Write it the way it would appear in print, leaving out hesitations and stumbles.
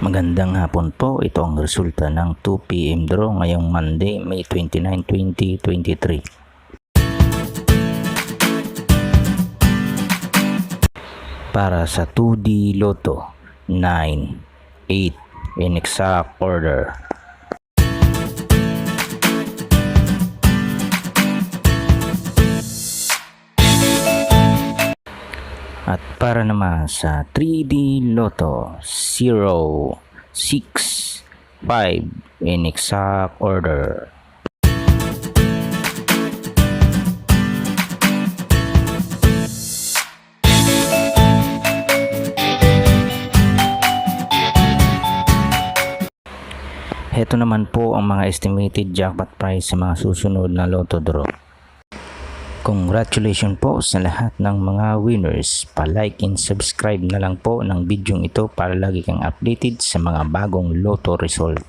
Magandang hapon po, ito ang resulta ng 2 PM draw ngayong Monday, May 29, 2023. Para sa 2D Lotto, 9, 8 in exact order. At para naman sa 3D Lotto, 0, 6, 5 in exact order. Heto naman po ang mga estimated jackpot price sa mga susunod na Lotto draw. Congratulations po sa lahat ng mga winners. Pa-like and subscribe na lang po ng video ito para lagi kang updated sa mga bagong Lotto result.